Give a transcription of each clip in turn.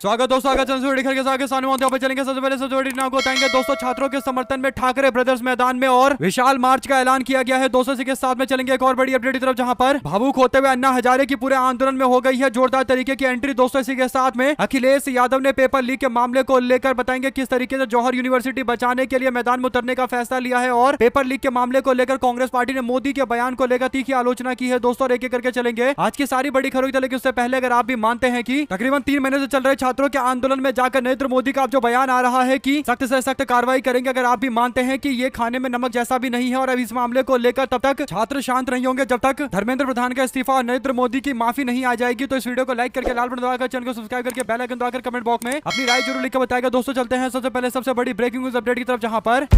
स्वागत दोस्तों, आगे चलेंगे। सबसे पहले सबसे बड़ी आपको बताएंगे दोस्तों, छात्रों के समर्थन में ठाकरे ब्रदर्स मैदान में और विशाल मार्च का ऐलान किया गया है। दोस्तों इसी के साथ में चलेंगे एक और बड़ी अपडेट की तरफ, जहां पर भावुक होते हुए अन्ना हजारे की पूरे आंदोलन में हो गई है जोरदार तरीके की एंट्री। दोस्तों इसी के साथ में अखिलेश यादव ने पेपर लीक के मामले को लेकर बताएंगे किस तरीके से जौहर यूनिवर्सिटी बचाने के लिए मैदान में उतरने का फैसला लिया है, और पेपर लीक के मामले को लेकर कांग्रेस पार्टी ने मोदी के बयान को लेकर तीखी आलोचना की है। दोस्तों एक एक करके चलेंगे आज की सारी बड़ी खबरों की, लेकिन उससे पहले अगर आप भी मानते हैं कि तकरीबन 3 महीने से चल रहे छात्रों के आंदोलन में जाकर नरेंद्र मोदी का जो बयान आ रहा है कि सख्त से सख्त कार्रवाई करेंगे, अगर आप भी मानते हैं कि ये खाने में नमक जैसा भी नहीं है और अब इस मामले को लेकर तब तक छात्र शांत नहीं होंगे जब तक धर्मेंद्र प्रधान का इस्तीफा और नरेंद्र मोदी की माफी नहीं आ जाएगी, तो इस वीडियो को लाइक करके लाल बटन दबाकर चैनल को सब्सक्राइब करके बेल आइकन दबाकर कमेंट बॉक्स में अपनी राय जरूर लिखकर बताएगा। दोस्तों चलते हैं सबसे पहले सबसे बड़ी ब्रेकिंग न्यूज अपडेट की तरफ, जहां पर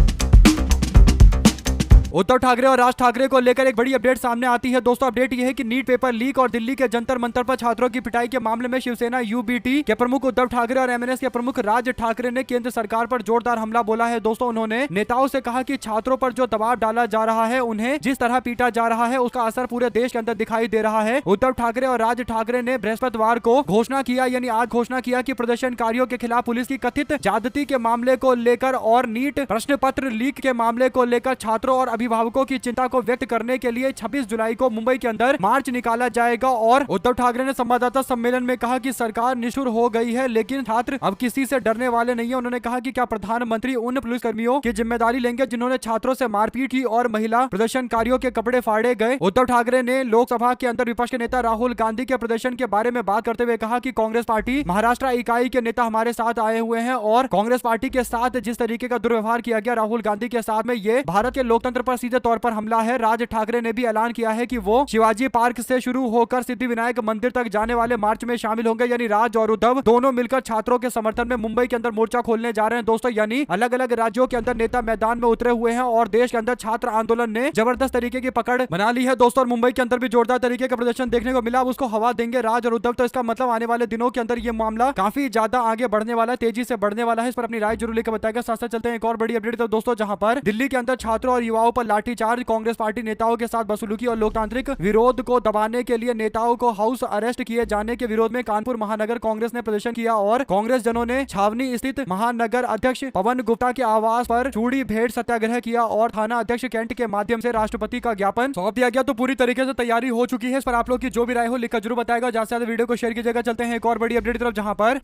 उद्धव ठाकरे और राज ठाकरे को लेकर एक बड़ी अपडेट सामने आती है। दोस्तों अपडेट यह है कि नीट पेपर लीक और दिल्ली के जंतर मंतर पर छात्रों की पिटाई के मामले में शिवसेना यूबीटी के प्रमुख उद्धव ठाकरे और एमएनएस के प्रमुख राज ठाकरे ने केंद्र सरकार पर जोरदार हमला बोला है। दोस्तों उन्होंने नेताओं से कहा कि छात्रों पर जो दबाव डाला जा रहा है, उन्हें जिस तरह पीटा जा रहा है, उसका असर पूरे देश के अंदर दिखाई दे रहा है। उद्धव ठाकरे और राज ठाकरे ने बृहस्पतिवार को घोषणा किया, यानी आज घोषणा किया कि प्रदर्शनकारियों के खिलाफ पुलिस की कथित ज्यादती के मामले को लेकर और नीट प्रश्न पत्र लीक के मामले को लेकर छात्रों और अभिभावकों की चिंता को व्यक्त करने के लिए 26 जुलाई को मुंबई के अंदर मार्च निकाला जाएगा। और उद्धव ठाकरे ने संवाददाता सम्मेलन में कहा कि सरकार निष्ठुर हो गई है, लेकिन छात्र अब किसी से डरने वाले नहीं है। उन्होंने कहा कि क्या प्रधानमंत्री उन पुलिसकर्मियों की जिम्मेदारी लेंगे जिन्होंने छात्रों से मारपीट की और महिला प्रदर्शनकारियों के कपड़े फाड़े गए। उद्धव ठाकरे ने लोकसभा के अंदर विपक्ष के नेता राहुल गांधी के प्रदर्शन के बारे में बात करते हुए कहा कि कांग्रेस पार्टी महाराष्ट्र इकाई के नेता हमारे साथ आए हुए हैं और कांग्रेस पार्टी के साथ जिस तरीके का दुर्व्यवहार किया गया राहुल गांधी के साथ में, ये भारत के लोकतंत्र पर सीधे तौर पर हमला है। राज ठाकरे ने भी ऐलान किया है कि वो शिवाजी पार्क से शुरू होकर सिद्धिविनायक मंदिर तक जाने वाले मार्च में शामिल होंगे, यानी राज और उद्धव दोनों मिलकर छात्रों के समर्थन में मुंबई के अंदर मोर्चा खोलने जा रहे हैं। दोस्तों यानी अलग अलग राज्यों के अंदर नेता मैदान में उतरे हुए हैं और देश के अंदर छात्र आंदोलन ने जबरदस्त तरीके की पकड़ बना ली है। दोस्तों और मुंबई के अंदर भी जोरदार तरीके का प्रदर्शन देखने को मिला। अब उसको हवा देंगे राज और उद्धव, तो इसका मतलब आने वाले दिनों के अंदर ये मामला काफी ज्यादा आगे बढ़ने वाला है, तेजी से बढ़ने वाला है। इस पर अपनी राय जरूर लेकर बताएगा। साथ साथ चलते हैं एक और बड़ी अपडेट तो दोस्तों, जहां पर दिल्ली के अंदर छात्रों और युवाओं पर लाठीचार्ज, कांग्रेस पार्टी नेताओं के साथ वसूली और लोकतांत्रिक विरोध को दबाने के लिए नेताओं को हाउस अरेस्ट किए जाने के विरोध में कानपुर महानगर कांग्रेस ने प्रदर्शन किया और कांग्रेस जनों ने छावनी स्थित महानगर अध्यक्ष पवन गुप्ता के आवास पर चूड़ी भेंट सत्याग्रह किया और थाना अध्यक्ष कैंट के माध्यम से राष्ट्रपति का ज्ञापन सौंप दिया गया। तो पूरी तरीके से तैयारी हो चुकी है। इस पर आप लोग की जो भी राय हो लिखकर जरूर बताएगा। ज्यादा से ज्यादा वीडियो को शेयर कीजिएगा। चलते हैं एक और बड़ी अपडेट की तरफ, जहां पर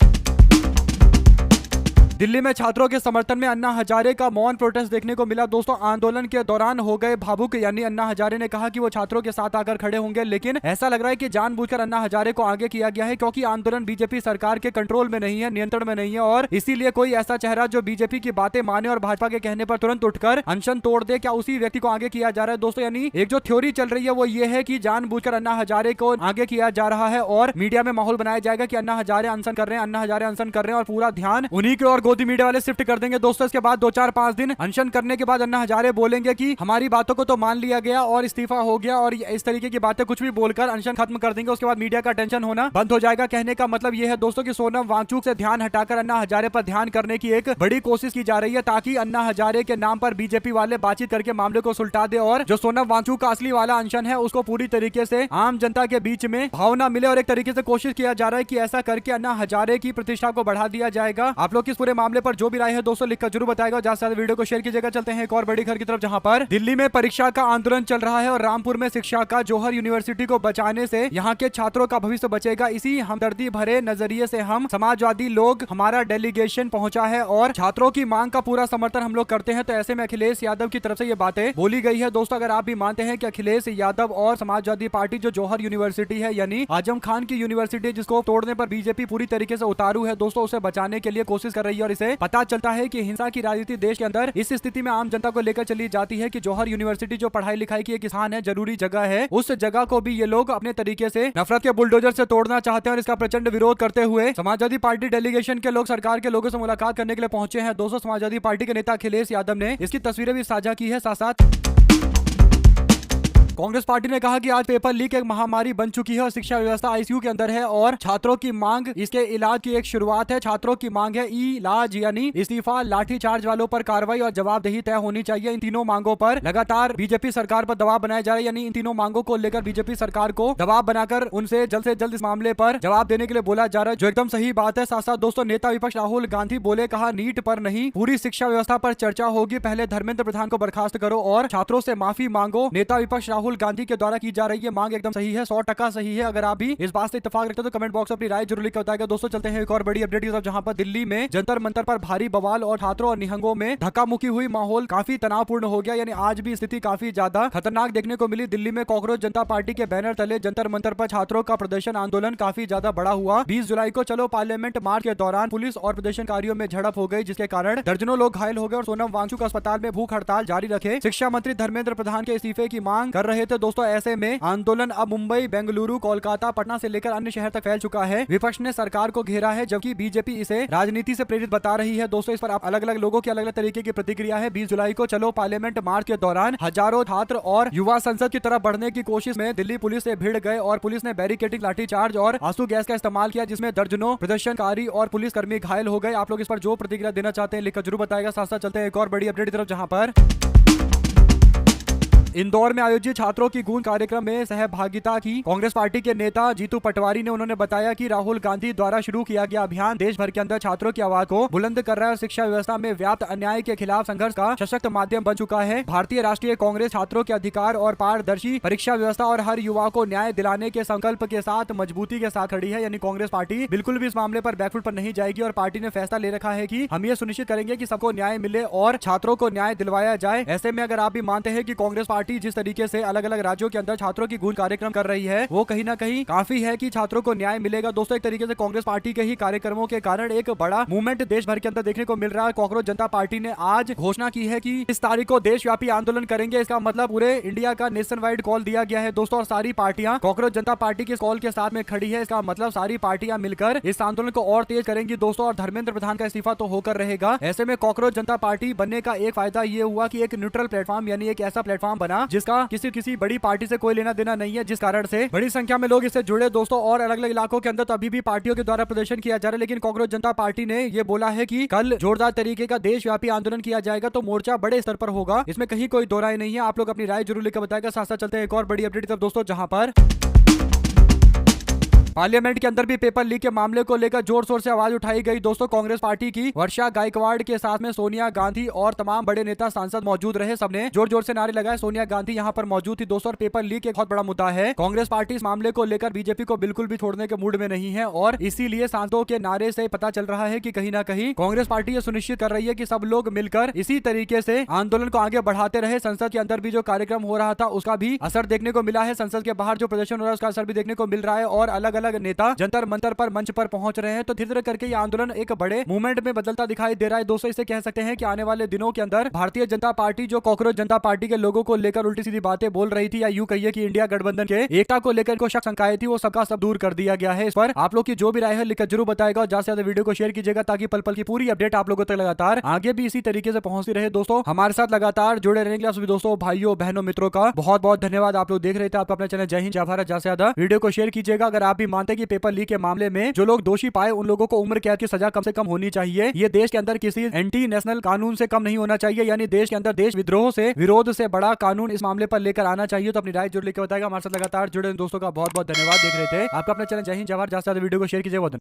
दिल्ली में छात्रों के समर्थन में अन्ना हजारे का मौन प्रोटेस्ट देखने को मिला। दोस्तों आंदोलन के दौरान हो गए भावुक, यानी अन्ना हजारे ने कहा कि वो छात्रों के साथ आकर खड़े होंगे, लेकिन ऐसा लग रहा है कि जानबूझकर अन्ना हजारे को आगे किया गया है, क्योंकि आंदोलन बीजेपी सरकार के कंट्रोल में नहीं है, नियंत्रण में नहीं है, और इसीलिए कोई ऐसा चेहरा जो बीजेपी की बातें माने और भाजपा के कहने पर तुरंत उठकर अनशन तोड़ दे, क्या उसी व्यक्ति को आगे किया जा रहा है। दोस्तों यानी एक जो थ्योरी चल रही है वो ये है कि जानबूझकर अन्ना हजारे को आगे किया जा रहा है और मीडिया में माहौल बनाया जाएगा कि अन्ना हजारे अनशन कर रहे हैं, अन्ना हजारे अनशन कर रहे हैं, और पूरा ध्यान उन्हीं के और गोदी मीडिया वाले शिफ्ट कर देंगे। दोस्तों इसके बाद 2-4-5 दिन अनशन करने के बाद अन्ना हजारे बोलेंगे कि हमारी बातों को तो मान लिया गया और इस्तीफा हो गया, और इस तरीके की बातें कुछ भी बोलकर अनशन खत्म कर देंगे। उसके बाद मीडिया का टेंशन होना बंद हो जाएगा। कहने का मतलब यह है दोस्तों कि सोनम वांगचुक से ध्यान हटाकर अन्ना हजारे पर ध्यान करने की एक बड़ी कोशिश की जा रही है, ताकि अन्ना हजारे के नाम पर बीजेपी वाले बातचीत करके मामले को सुलटा दे और जो सोनम वांगचुक का असली वाला अनशन है उसको पूरी तरीके से आम जनता के बीच में भावना मिले, और एक तरीके से कोशिश किया जा रहा है कि ऐसा करके अन्ना हजारे की प्रतिष्ठा को बढ़ा दिया जाएगा। आप लोग इस पूरे मामले पर जो भी राय है दोस्तों लिखकर जरूर बताएगा। ज्यादा से ज्यादा वीडियो को शेयर कीजिएगा। चलते हैं एक और बड़ी खबर की तरफ, जहां पर दिल्ली में परीक्षा का आंदोलन चल रहा है और रामपुर में शिक्षा का जौहर यूनिवर्सिटी को बचाने से यहां के छात्रों का भविष्य बचेगा। इसी हमदर्दी भरे नजरिए से हम समाजवादी लोग, हमारा डेलीगेशन पहुंचा है और छात्रों की मांग का पूरा समर्थन हम लोग करते हैं। तो ऐसे में अखिलेश यादव की तरफ से ये बातें बोली गई है। दोस्तों अगर आप भी मानते हैं कि अखिलेश यादव और समाजवादी पार्टी जो जौहर यूनिवर्सिटी है, यानी आजम खान की यूनिवर्सिटी जिसको तोड़ने पर बीजेपी पूरी तरीके से उतारू है, दोस्तों उसे बचाने के लिए कोशिश कर रही है, और इसे पता चलता है कि हिंसा की राजनीति देश के अंदर इस स्थिति में आम जनता को लेकर चली जाती है कि जौहर यूनिवर्सिटी जो पढ़ाई लिखाई की एक स्थान है, जरूरी जगह है, उस जगह को भी ये लोग अपने तरीके से नफरत के बुलडोजर से तोड़ना चाहते हैं, और इसका प्रचंड विरोध करते हुए समाजवादी पार्टी डेलीगेशन के लोग सरकार के लोगों से मुलाकात करने के लिए पहुंचे हैं। दोस्तों समाजवादी पार्टी के नेता अखिलेश यादव ने इसकी तस्वीरें भी साझा की है। साथ साथ कांग्रेस पार्टी ने कहा कि आज पेपर लीक एक महामारी बन चुकी है और शिक्षा व्यवस्था आईसीयू के अंदर है और छात्रों की मांग इसके इलाज की एक शुरुआत है। छात्रों की मांग है इलाज यानी इस्तीफा, लाठी चार्ज वालों पर कार्रवाई और जवाबदेही तय होनी चाहिए। इन तीनों मांगों पर लगातार बीजेपी सरकार पर दबाव बनाया जा रहा है, यानी इन तीनों मांगों को लेकर बीजेपी सरकार को दबाव बनाकर उनसे जल्द इस मामले पर जवाब देने के लिए बोला जा रहा है, जो एकदम सही बात है। साथ साथ दोस्तों नेता विपक्ष राहुल गांधी बोले, कहा नीट पर नहीं पूरी शिक्षा व्यवस्था पर चर्चा होगी, पहले धर्मेंद्र प्रधान को बर्खास्त करो और छात्रों से माफी मांगो। नेता विपक्ष राहुल गांधी के द्वारा की जा रही है मांग एकदम सही है, 100% सही है। अगर आप भी इस बात से इत्तेफाक रखते हो तो कमेंट बॉक्स में अपनी राय जरूर लिखकर बताएगा। दोस्तों चलते हैं एक और बड़ी अपडेट की तरफ, जहां पर दिल्ली में जंतर मंतर पर भारी बवाल और छात्रों और निहंगों में धक्का मुक्की हुई, माहौल काफी तनावपूर्ण हो गया, यानी आज भी स्थिति काफी ज्यादा खतरनाक देखने को मिली। दिल्ली में कांग्रेस जनता पार्टी के बैनर तले जंतर मंतर पर छात्रों का प्रदर्शन आंदोलन काफी ज्यादा बड़ा हुआ। 20 जुलाई को चलो पार्लियामेंट मार्च के दौरान पुलिस और प्रदर्शनकारियों में झड़प हो गई, जिसके कारण दर्जनों लोग घायल हो गए और सोनम वांगचुक अस्पताल में भूख हड़ताल जारी रखे। शिक्षा मंत्री धर्मेंद्र प्रधान के इस्तीफे की मांग कर रहे थे। दोस्तों ऐसे में आंदोलन अब मुंबई, बेंगलुरु, कोलकाता, पटना से लेकर अन्य शहर तक फैल चुका है। विपक्ष ने सरकार को घेरा है, जबकि बीजेपी इसे राजनीति से प्रेरित बता रही है। दोस्तों इस पर अलग अलग लोगों की अलग अलग तरीके की प्रतिक्रिया है। 20 जुलाई को चलो पार्लियामेंट मार्च के दौरान हजारों छात्र और युवा संसद की तरफ बढ़ने की कोशिश में दिल्ली पुलिस से भिड़ गए और पुलिस ने बैरिकेडिंग, लाठीचार्ज और आंसू गैस का इस्तेमाल किया, जिसमें दर्जनों प्रदर्शनकारी और पुलिसकर्मी घायल हो गए। आप लोग इस पर जो प्रतिक्रिया देना चाहते हैं लिखकर जरूर बताएगा। साथ साथ चलते हैं एक और बड़ी अपडेट की तरफ, जहां पर इंदौर में आयोजित छात्रों की गूंज कार्यक्रम में सहभागिता की कांग्रेस पार्टी के नेता जीतू पटवारी ने उन्होंने बताया कि राहुल गांधी द्वारा शुरू किया गया अभियान देश भर के अंदर छात्रों की आवाज को बुलंद कर रहा है और शिक्षा व्यवस्था में व्याप्त अन्याय के खिलाफ संघर्ष का सशक्त माध्यम बन चुका है। भारतीय राष्ट्रीय कांग्रेस छात्रों के अधिकार और पारदर्शी परीक्षा व्यवस्था और हर युवा को न्याय दिलाने के संकल्प के साथ मजबूती के साथ खड़ी है, यानी कांग्रेस पार्टी बिल्कुल भी इस मामले पर बैकफुट पर नहीं जाएगी और पार्टी ने फैसला ले रखा है कि हम ये सुनिश्चित करेंगे कि सबको न्याय मिले और छात्रों को न्याय दिलवाया जाए। ऐसे में अगर आप भी मानते हैं कि कांग्रेस पार्टी जिस तरीके से अलग अलग राज्यों के अंदर छात्रों की गूंज कार्यक्रम कर रही है, वो कहीं ना कहीं काफी है कि छात्रों को न्याय मिलेगा। दोस्तों एक तरीके से कांग्रेस पार्टी के ही कार्यक्रमों के कारण एक बड़ा मूवमेंट देश भर के अंदर देखने को मिल रहा है। कांग्रेस जनता पार्टी ने आज घोषणा की है कि इस तारीख को देशव्यापी आंदोलन करेंगे। इसका मतलब पूरे इंडिया का नेशन वाइड कॉल दिया गया है दोस्तों, और सारी पार्टियां कांग्रेस जनता पार्टी के कॉल के साथ में खड़ी है। इसका मतलब सारी पार्टियां मिलकर इस आंदोलन को और तेज करेंगी दोस्तों, और धर्मेंद्र प्रधान का इस्तीफा तो होकर रहेगा। ऐसे में कांग्रेस जनता पार्टी बनने का एक फायदा ये हुआ कि एक न्यूट्रल प्लेटफॉर्म, यानी एक ऐसा प्लेटफॉर्म बना जिसका किसी बड़ी पार्टी से कोई लेना देना नहीं है, जिस कारण से बड़ी संख्या में लोग इससे जुड़े दोस्तों। और अलग अलग इलाकों के अंदर तो अभी भी पार्टियों के द्वारा प्रदर्शन किया जा रहा है, लेकिन कांग्रेस जनता पार्टी ने ये बोला है कि कल जोरदार तरीके का देशव्यापी आंदोलन किया जाएगा, तो मोर्चा बड़े स्तर पर होगा, इसमें कहीं कोई दो राय नहीं है। आप लोग अपनी राय जरूर लिखकर बताएगा। साथ साथ चलते हैं एक और बड़ी अपडेट तक दोस्तों, जहां पर पार्लियामेंट के अंदर भी पेपर लीक के मामले को लेकर जोर शोर से आवाज उठाई गई दोस्तों। कांग्रेस पार्टी की वर्षा गायकवाड़ के साथ में सोनिया गांधी और तमाम बड़े नेता सांसद मौजूद रहे। सबने जोर जोर से नारे लगाए। सोनिया गांधी यहां पर मौजूद थी दोस्तों। और पेपर लीक एक बहुत बड़ा मुद्दा है। कांग्रेस पार्टी इस मामले को लेकर बीजेपी को बिल्कुल भी छोड़ने के मूड में नहीं है, और इसीलिए सांसदों के नारे से पता चल रहा है कि कहीं ना कहीं कांग्रेस पार्टी ये सुनिश्चित कर रही है कि सब लोग मिलकर इसी तरीके से आंदोलन को आगे बढ़ाते रहे। संसद के अंदर भी जो कार्यक्रम हो रहा था उसका भी असर देखने को मिला है। संसद के बाहर जो प्रदर्शन हो रहा है उसका असर भी देखने को मिल रहा है, और अलग अलग नेता जंतर मंतर पर मंच पर पहुंच रहे हैं। तो धीरे धीरे करके ये आंदोलन एक बड़े मूवमेंट में बदलता दिखाई दे रहा है दोस्तों। इसे कह सकते हैं कि आने वाले दिनों के अंदर भारतीय जनता पार्टी जो कांग्रेस जनता पार्टी के लोगों को लेकर उल्टी सीधी बातें बोल रही थी, या यूं कहिए कि इंडिया गठबंधन के एकता को लेकर को शक शंकाएं थी, वो सबका सब दूर कर दिया गया है। इस पर आप लोग की जो भी राय है लिखकर जरूर बताएगा, और ज्यादा से ज्यादा वीडियो को शेयर कीजिएगा ताकि पल पल की पूरी अपडेट आप लोगों तक लगातार आगे भी इसी तरीके से पहुंचती रहे। दोस्तों हमारे साथ लगातार जुड़े रहने के लिए सभी दोस्तों, भाइयों, बहनों, मित्रों का बहुत बहुत धन्यवाद। आप लोग देख रहे थे आपका अपना चैनल जय हिंद जय भारत। ज्यादा से ज्यादा वीडियो को शेयर कीजिएगा। अगर आप भी मानते हैं कि पेपर लीक के मामले में जो लोग दोषी पाए उन लोगों को उम्र कैद की सजा कम से कम होनी चाहिए। ये देश के अंदर किसी एंटी नेशनल कानून से कम नहीं होना चाहिए, यानी देश के अंदर देश विद्रोह से विरोध से बड़ा कानून इस मामले पर लेकर आना चाहिए। तो अपनी राय जरूर लेकर बताएगा। हमारे साथ लगातार जुड़े दोस्तों का बहुत बहुत धन्यवाद। देख रहे थे आपका अपना चैनल जय हिंद जय भारत। ज्यादा से ज्यादा वीडियो को शेयर कीजिए।